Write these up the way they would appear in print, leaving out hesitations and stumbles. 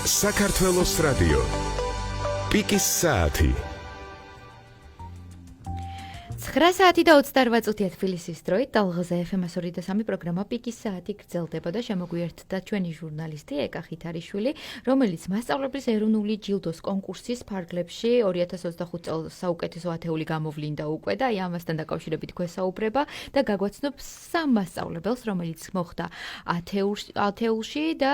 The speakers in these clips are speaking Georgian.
საქართველოს რადიო პიკის საათი 9 საათი და 28 წუთია თბილისის დროით დალღაზე FM-103 პროგრამა პიკის საათი გრძელდება და შემოგვიერთდა ჩვენი ჟურნალისტი ეკა ხითარიშვილი, რომელიც მასწავლებლის ეროვნული ჯილდოს კონკურსის ფარგლებში 2025 წელს საუკეთესო ათეული გამოვლინდა უკვე და ამასთან დაკავშირებით გვესაუბრება და გაგვაცნობს სამ მასწავლებელს, რომელიც მოხდა ათეულში და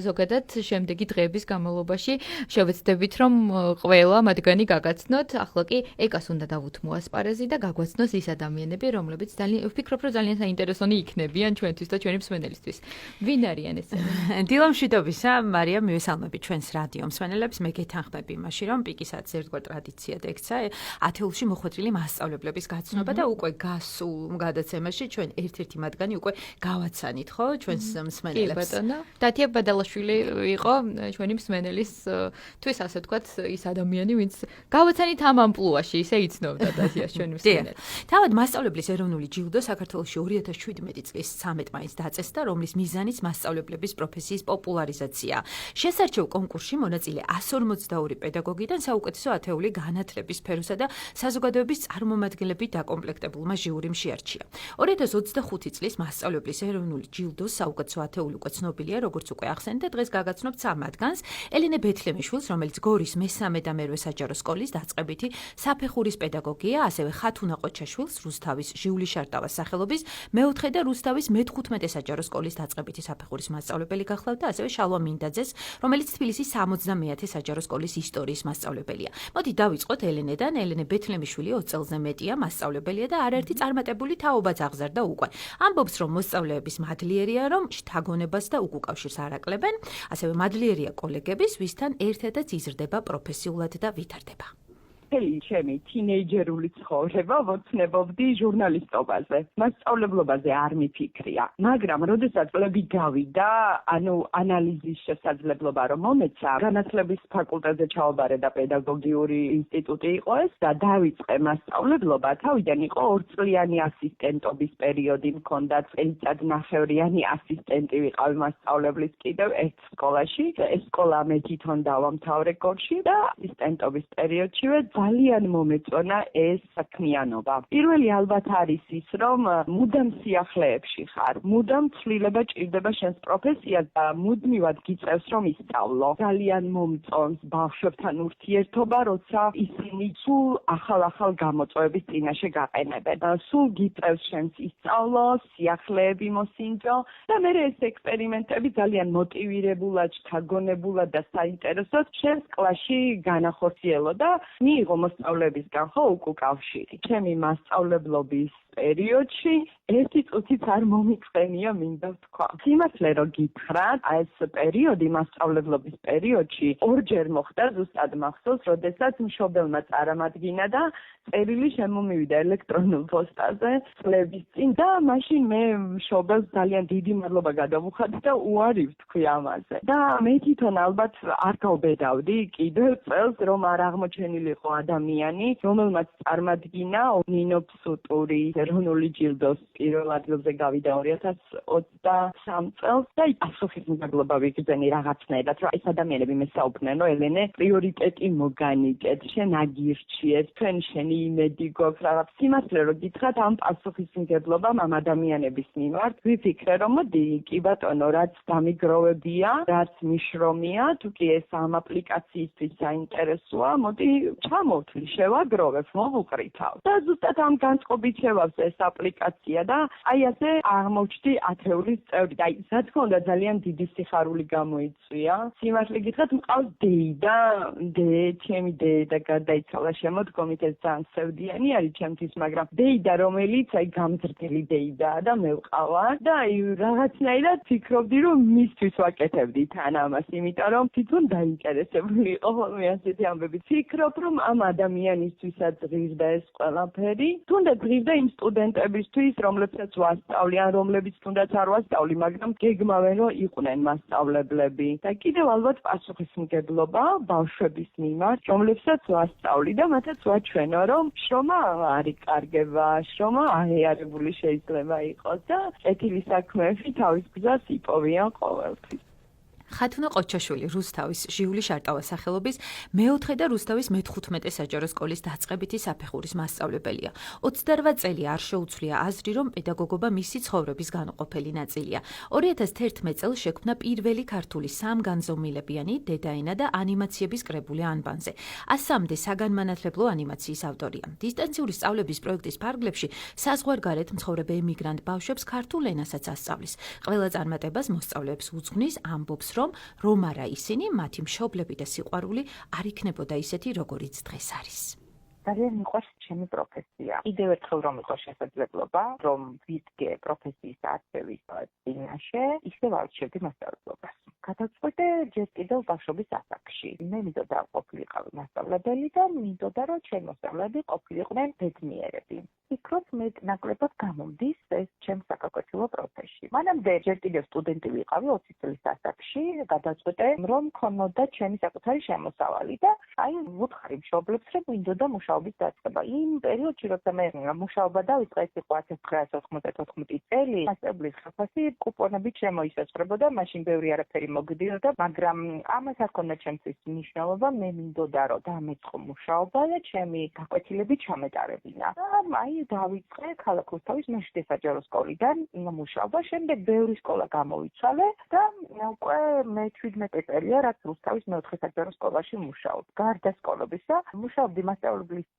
ზოგადად შემდეგი დღეების განმავლობაში შევეცდებით რომ ყველა მათგანი გაგაცნოთ. ახლა კი ეკას უნდა დავუთმო ასპარეზი და გაგვაცნოს ის ადამიანები, რომლებიც ვფიქრობ, რომ ძალიან საინტერესონი იქნებიან ჩვენთვის და ჩვენი მსმენელისთვის. ვინ არიან ესენი? დილომშვიდობისა, მარია, მივესალმები ჩვენს რადიო მსმენელებს. მე გეთანხმები იმაში, რომ პიკის საათს ერთგვარ ტრადიციად ექცა ათეულში მოხვედრილი მასწავლებლების გაცნობა და უკვე გასულ გადაცემაში ჩვენ ერთ-ერთი მათგანი უკვე გავაცანით, ხო, ჩვენს მსმენელებს. კი ბატონო. დათია ბადალაშვილი იყო ჩვენი მსმენელის თვის ასე ვთქვათ, ის ადამიანი, ვინც გავაცანით ამ ამპლუაში, ისე იცნობდა დათიას ჩვენი მსმენელი. თავად მასწავლებლის ეროვნული ჯილდო საქართველოში 2017 წლის 13 მაისს დაწესდა, რომლის მიზანიც მასწავლებლების პროფესიის პოპულარიზაციაა. შესარჩევ კონკურსში მონაწილე 152 პედაგოგიდან საუკეთესო ათეული განათლების სფეროსა და საზოგადოების წარმომადგენლები დაკომპლექტებულმა ჟიურიმ შეარჩია. 2025 წლის მასწავლებლის ეროვნული ჯილდოს საუკეთესო ათეული უკვე ცნობილია, როგორც უკვე ახსენეთ და დღეს გაგაცნობთ სამ მათგანს. ელენე ბეთლემიშვილს, რომელიც გორის მესამე და მერვე საჯარო სკოლის დაწყებითი საფეხურის პედაგოგია, ასევე ხათუნა ყოჩაშვილს, რუსთავის ჟიული შარტავას სახელობის მეოთხე და რუსთავის მე-15 საჯარო სკოლის დაწყებითი საფეხურის მასწავლებელი გახლავთ და ასევე შალვა მინდაძეს, რომელიც თბილისის 70-მე საჯარო სკოლის ისტორიის მასწავლებელია. მოდი დავიწყოთ ელენედან. ელენე ბეთლემიშვილი 20 წელზე მეტია მასწავლებელია და არაერთი წარმატებული თაობაც აღზარდა უკვე. ამბობს, რომ მოსწავლეების მადლიერია, რომ შთაგონებას და უკუკავშირს არ აკლებენ, ასევე მადლიერია კოლეგების, ვისთან ერთადაც იზრდება პროფესიულად და ვითარდება. ჩემი თინეიჯერული ცხოვრება ვოცნებობდი ჟურნალისტობაზე. მასწავლებლობაზე არ მიფიქრია. მაგრამ როდესაც წლები გავიდა, ანალიზის შესაძლებლობა რომ მომეცა, განათლების ფაკულტეტზე ჩავაბარე და პედაგოგიური ინსტიტუტი იყო ეს და დავიწყე მასწავლებლობა. თავიდან იყო 2 წლიანი ასისტენტობის პერიოდი მქონდა, წელიწადნახევრიანი ასისტენტი ვიყავი მასწავლებლის კიდევ ერთ სკოლაში. ეს სკოლა მე თვითონ დავამთავრე გორში და ასისტენტობის პერიოდშივე ძალიან მომეწონა ეს საქმიანობა. პირველი ალბათ არის ის, რომ მუდამ სიახლეებში ხარ, მუდამ ცვლილება ჭირდება შენს პროფესიას და მუდმივად გიწევს რომ ისწავლო. ძალიან მომწონს ბავშვებთან ურთიერთობა, როცა ისინი სულ ახალ გამოწვევების წინაშე გაყენებენ. სულ გიწევს შენს ისწავლო, სიახლეები მოსინჯო და მე ეს ექსპერიმენტები ძალიან მოტივირებულად, შთაგონებულად და საინტერესოდ შენს კლასში განახორციელო და მიიღო მოსწავლებისგან ხო უკავშირი. ჩემი მასწავლებლობის პერიოდში ერთი წუთიც არ მომიწყენია, მინდა ვთქვა. სიმართლე რომ გითხრათ, ეს პერიოდი მასწავლებლობის პერიოდში ორჯერ მოხდა, ზუსტად მახსოვს, როდესაც მშობელმა წარმადგინა და წერილი შემომივიდა ელექტრონულ პოსტაზე წლების წინ და მაშინ მე მშობელს ძალიან დიდი მადლობა გადავუხადი და უარი ვთქვი ამაზე. და მე თვითონ ალბათ არ გავბედავდი კიდევ წელს, რომ არ აღმოჩენილიყო ადამიანი, რომელმაც წარმადგინა ნინო ფსუტური ეროვნული ჯილდოს პირველ ადგილზე გავიდა 2023 წელს და პასუხისმგებლობა ვიგრძენი რაღაცნაირად, რომ ეს ადამიანები მესაუბრნენ, რომ ელენე პრიორიტეტი მოგანიკეთ, შენ აგირჩიეთ, თქვენ შენი იმედი გვაქვს რაღაც. სიმართლე რომ გითხრათ, ამ პასუხისმგებლობამ ამ ადამიანების მიმართ ვიფიქრე, რომ მოდი კი ბატონო, რაც დამიგროვებია, რაც მიშრომია, თუ კი ეს ამ აპლიკაციისთვის საინტერესოა, მოდი ჩამოვთვლი, შევაგროვებ, მოვუყრითავ. და ზუსტად ამ განწყობით შევავს ეს აპლიკაცია და აი ასე აღმოჩნდი ათეულის წევრი. და რა თქმა უნდა ძალიან დიდი სიხარული გამოიწვია. სიმართლე გითხრათ, მყავს დეიდა, ჩემი დეიდა გარდაიცვალა შემოდგომით, ეს ძალიან სევდიანი არის ჩემთვის, მაგრამ დეიდა რომელიც აი გამზრდელი დეიდაა და მე ვყავარ და აი რაღაცნაირად ფიქრობდი რომ მისთვის ვაკეთებდი თან ამას, იმიტომ რომ თვითონ დაინტერესებული იყო ხოლმე ასეთი ამბები. ფიქრობ რომ ამ ადამიანისთვისაც ღირდა ეს ყველაფერი, თუნდაც ღირდა იმ სტუდენტებისთვის, რომლებსაც ვასწავლი, ან რომლებიც თუნდაც არ ვასწავლი, მაგრამ გეგმავენ რომ იყვნენ მასწავლებლები. და კიდევ ალბათ პასუხისმგებლობა ბავშვების მიმართ, რომლებსაც ვასწავლი და მათაც ვაჩვენო, რომ შრომა არ იკარგება, შრომა აღიარებული შეიძლება იყოს და კეთილი საქმეებში თავის გზას იპოვიან ყოველთვის. ხათუნა ყოჩაშვილი რუსთავის ჟიული შარტავა სახელობის მეოთხე და რუსთავის მე-15 საჯარო სკოლის დაწყებითი საფეხურის მასწავლებელია. 28 წელი არ შეუცვლია აზრი, რომ პედაგოგობა მისი ცხოვრების განუყოფელი ნაწილია. 2011 წელს შექმნა პირველი ქართული სამგანზომილებიანი დედაენა და ანიმაციების კრებული ანბანზე. 100-მდე საგანმანათლებლო ანიმაციის ავტორია. დისტანციური სწავლების პროექტის ფარგლებში საზღვარგარეთ მცხოვრებ ემიგრანტ ბავშვებს ქართულ ენასაც ასწავლის. ყველა წარმატებას მოსწავლეებს უძღვნის, ამბობს, რომ არა ისინი, მათი მშობლები და სიყვარული არ იქნებოდა ისეთი, როგორიც დღეს არის. ძალიან მიყვარს ჩემი პროფესია. კიდევ ერთხელ რომ იყოს შესაძლებლობა, რომ ვიდგე პროფესიის არჩევის წინაშე, ისევ არჩევდი მასწავლებლობას. გადავწყვიტე ჯერ კიდევ ბავშვობის ასაკში. მე მინდოდა ყოფილიყავი მასწავლებელი და მინდოდა რომ ჩემი მოსწავლეები ყოფილიყვნენ ბედნიერები. ვფიქრობ, მე ნაკლებად გამომდის ეს ჩემს საკაკეთილო პროცესში. მანამდე ჯერ კიდევ სტუდენტი ვიყავი 20 წლის ასაკში, გადავწყვიტე რომ მქონოდა ჩემი საკუთარი შემოსავალი და აი ვუთხარი მშობლებს, რომ მინდოდა მუშაობის დაწყება. იმ პერიოდში, როცა მე მუშაობა დავიწყე, ეს იყო 1994 წელი, მასწავლებლის ხელფასი კუპონებით შემოისაზღვრებოდა, მაშინ ბევრი არაფერი მოგდიოდა, მაგრამ ამას არ ჰქონდა ჩემთვის მნიშვნელობა, მე მინდოდა რომ დამეწყო მუშაობა და ჩემი გაკვეთილები ჩამეტარებინა. აი დავიწყე ქალაქ რუსთავის მე-7 საჯარო სკოლიდან მუშაობა, შემდეგ ბევრი სკოლა გამოვიცვალე და უკვე მე-17 წელია, რაც რუსთავის მე-4 საჯარო სკოლაში მუშაობ. გარდა სკოლობისა, მუშაობდი მასწავლებლის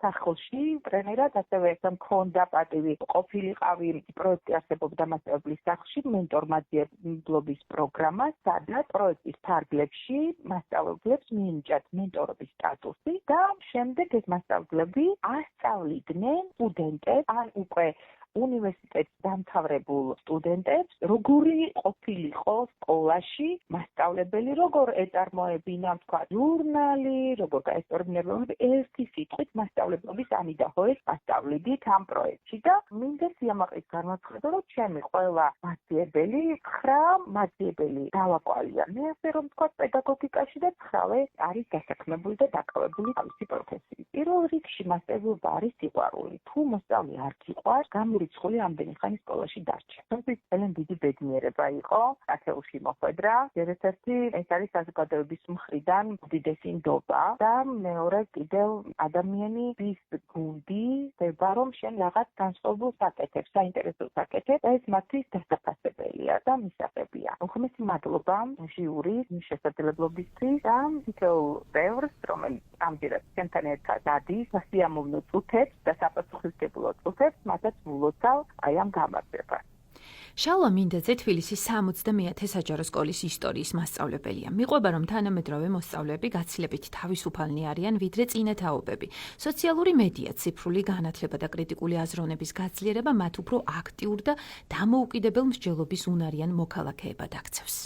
სახლში, ტრენერად, ასევე მქონდა პატივი ყოფილიყავი პროექტი არსებობდა მასწავლებლის სახლში, მენტორ-მაძიებლობის პროგრამა, სადაც პროექტის ფარგლებში მასწავლებლებს მიენიჭათ მენტორობის სტატუსი და შემდეგ ეს მასწავლებლები ასწავლიდნენ სტუდენტებს, ან უკვე უნივერსიტეტს დამთავრებულ სტუდენტებს, როგორი ყოფილიყო სკოლაში მასწავლებელი, როგორ ეწარმოებინა, თქვა, ჟურნალი, როგორ გაესწორებინა ერთი სიტყვით მასწავლებლობის ამიდაჰოეს მასწავლიდით ამ პროექტში და მინდა სიამაყის განმარტება, რომ ჩემი ყველა მაძიებელი, 9 მაძიებელი დავაკვალია. მე ასე რომ თქვა, პედაგოგიკაში და 9 არის დასაქმებული და დაკავებული თავისი პროფესიით. პირველ რიგში მასწავლებლობა არის სიყვარული. თუ მოსწავლე არ გიყვარს, გამორიცხული ამდენი ხანი სკოლაში დარჩა. ეს ძალიან დიდი ბედნიერება იყო, ათეულში მოხვედრა. ერთ-ერთი ეს არის საზოგადოების მხრიდან უდიდესი ნდობა და მეორე კიდევ ადამიანის გუნდი, ხდება რომ შენ რაღაც განსხვავებულ საკეთებს, საინტერესო საკეთებს, ეს მათთვის დასაფასებელია და მისაღებია. უხმესი მადლობა ჟიურის შესაძლებლობისთვის და თითოეულ ბევრს, რომელიც ამჯერად ჩვენთან ერთად დადის, სასიამოვნო წუთებს და საპასუხისმგებლო წუთებს, მათაც ვულოცავ აი ამ გამარჯვებას. შალვა მინდაძე თბილისის 60-მე საჯარო სკოლის ისტორიის მასწავლებელია. მიყვება, რომ თანამედროვე მოსწავლეები გაცილებით თავისუფალნი არიან, ვიდრე წინა თაობები. სოციალური მედია, ციფრული განათლება და კრიტიკული აზროვნების გაძლიერება მათ უფრო აქტიურ და დამოუკიდებელ მსჯელობის უნარიან მოქალაქეებად აქცევს.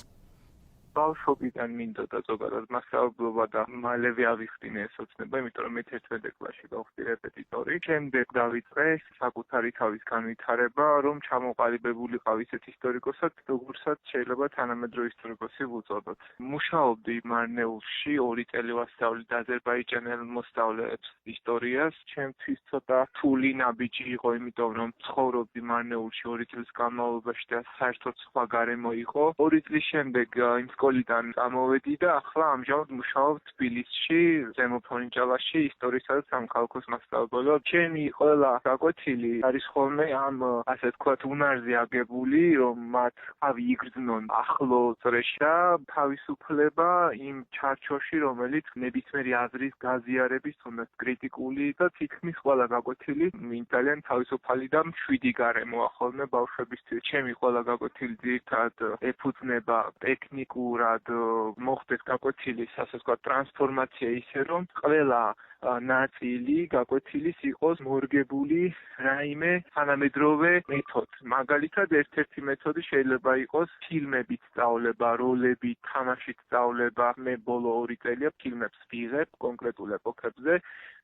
ბავშვობიდან მინდოდა ზოგადად მასწავლებლობა და მალევე ავიხდინე ეს ოცნება, იმიტომ რომ მე 11 კლასში გავხდი რეპეტიტორი. შემდეგ დავიწყე საკუთარი თავის განვითარება, რომ ჩამოყალიბებულიყავ ისეთ ისტორიკოსად, როგორცაც შეიძლება თანამედროვე ისტორიკოსი ვუწოდოთ. მუშაობდი მარნეულში, 2 წელი ვასწავლით აზერბაიჯანელ მოსწავლეებს ისტორიას. ჩემთვის ცოტა რთული ნაბიჯი იყო, იმიტომ რომ ცხოვრობდი მარნეულში 2 წლის განმავლობაში და საერთოდ სხვა გარემო იყო. 2 წლის შემდეგ იმ სკოლიდან წამოვედი და ახლა ამჟამად მუშაობ თბილისში, ზემო ფონიჭალაში, ისტორიისა და სამხალხოს მასწავლებლად. ჩემი ყველა გაკვეთილი არის ხოლმე ამ, ასე ვთქვათ, უნარზე აგებული, რომ მათ თავი იგრძნონ ახლო წრეში და თავისუფლება იმ ჩარჩოში, რომელიც ნებისმიერი აზრის გაზიარების, თუნდაც კრიტიკული და თითქმის ყველა გაკვეთილი ძალიან თავისუფალი და მშვიდი გარემოა ხოლმე ბავშვებისთვის. ჩემი ყველა გაკვეთილი ძირითადად ეფუძნება ტექნიკურ მოხდეს გაკვეთილის, ასე ვთქვათ, ტრანსფორმაცია ისე, რომ ყველა ნაწილი გაკვეთილის იყოს მორგებული რაიმე თანამედროვე მეთოდ. მაგალითად, ერთ-ერთი მეთოდი შეიძლება იყოს ფილმებით სწავლება, როლებით, თამაშით სწავლება. მე ბოლო 2 წელია ფილმებს ვიღებ კონკრეტულ ეპოქებზე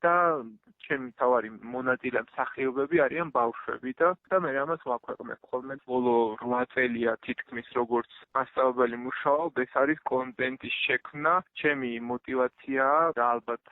და ჩემი მთავარი მონაწილე მსახიობები არიან ბავშვები და მე ამას ვაქვეყნებ ხოლმე. ბოლო 8 წელია თითქმის როგორც მასწავლებელი მუშაობ, ეს არის კონტენტის შექმნა. ჩემი мотиваციაა და ალბათ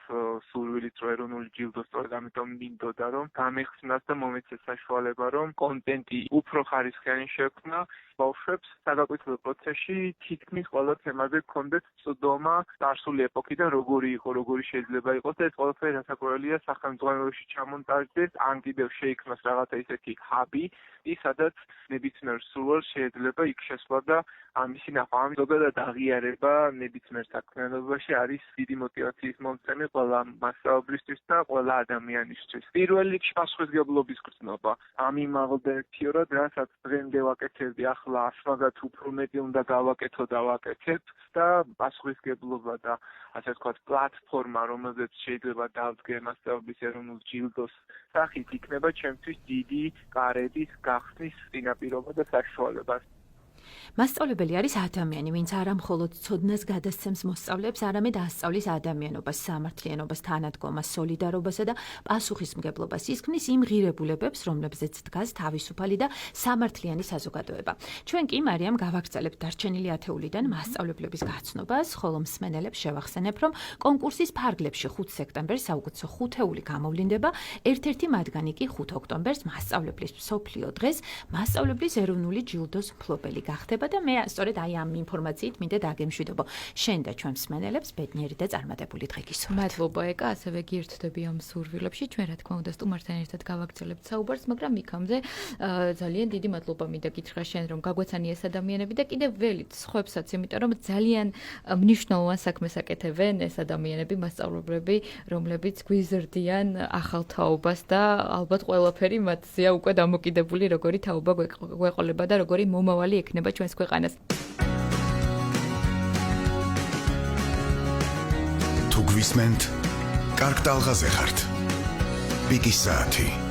სურვილით რომ ეროვნული ჯილდო სწორედ ამიტომ მინდოდა რომ გამეხსნას და მომეცეს საშუალება რომ კონტენტი უფრო ხარისხიანი შექმნა ბავშვებს საგაკვითლო პროცესში თითქმის ყველა თემაზე გქონდეთ წვდომა წარსული ეპოქიდან როგორი იყო, როგორი შეიძლება იყოს და ეს ყველაფერი დასაკვირველია სახელმძღვანელოში ჩამონტაჟდეს, ან კიდევ შეიქმნას რაღაცა ისეთი ჰაბი, სადაც ნებისმიერ სურვილს შეიძლება იქ შესვლა და ამისი ნახვა. ზოგადად აღიარება ნებისმიერ საქმიანობაში არის დიდი მოტივაციის მომცემი ყველა მასწავლებლისთვის და ყველა ადამიანისთვის. პირველ რიგში პასუხისმგებლობის გრძნობა. ამ იმაღლდეთიორად, რასაც დღემდე ვაკეთებდი, ახლა ასმაგათ უფრო მეტი უნდა გავაკეთო და ვაკეთებ და პასუხისმგებლობა და ასე ვთქვათ, პლატფორმა, რომელზეც შეიძლება დავდგე მასწავლებლის ეროვნულ ჯილდოს სახით, იქნება ჩემთვის დიდი კარების გახსნის წინაპირობა და საშუალება. მასწავლებელი არის ადამიანი, ვინც არა მხოლოდ ცოდნას გადასცემს მოსწავლეებს, არამედ ასწავლის ადამიანობას, სამართლიანობას, თანადგომას, სოლიდარობასა და პასუხისმგებლობას. ის ქმნის იმ ღირებულებებს, რომლებზეც დგას თავისუფალი და სამართლიანი საზოგადოება. ჩვენ კი მარიამ გავაგრძელებთ დარჩენილი ათეულიდან მასწავლებლების გაცნობას, ხოლო მსმენელებს შევახსენებ, რომ კონკურსის ფარგლებში 5 სექტემბერს საუკეთესო ხუთეული გამოვლინდება, ერთ-ერთი მათგანი კი 5 ოქტომბერს მასწავლებლის მსოფლიო დღეს მასწავლებლის ეროვნული ჯილდოს მფლობელი გახდება და მე სწორედ აი ამ ინფორმაციით მინდა დაგემშვიდობო შენ და ჩვენ მსმენელებს ბედნიერი და წარმატებული დღე გისურვებთ. მადლობა ეკა, ასევე გირთდები ამ სურვილებში. ჩვენ რა თქმა უნდა სტუმართან ერთად გავაგრძელებთ საუბარს, მაგრამ იქამდე ძალიან დიდი მადლობა მინდა გითხრა შენ, რომ გაგვეცანი ეს ადამიანები და კიდევ ველით სხვებსაც, იმიტომ რომ ძალიან მნიშვნელოვან საქმეს აკეთებენ ეს ადამიანები, მასწავლებლები, რომლებიც გვიზრდიან ახალ თაობას და ალბათ ყველაფერი მათზეა უკვე დამოკიდებული, როგორი თაობა გვეყოლება და როგორი მომავალი ექნება ჩვენს ქვეყანას. თუ გვისმენთ, კარგ ტალღაზე ხართ. პიკის საათი.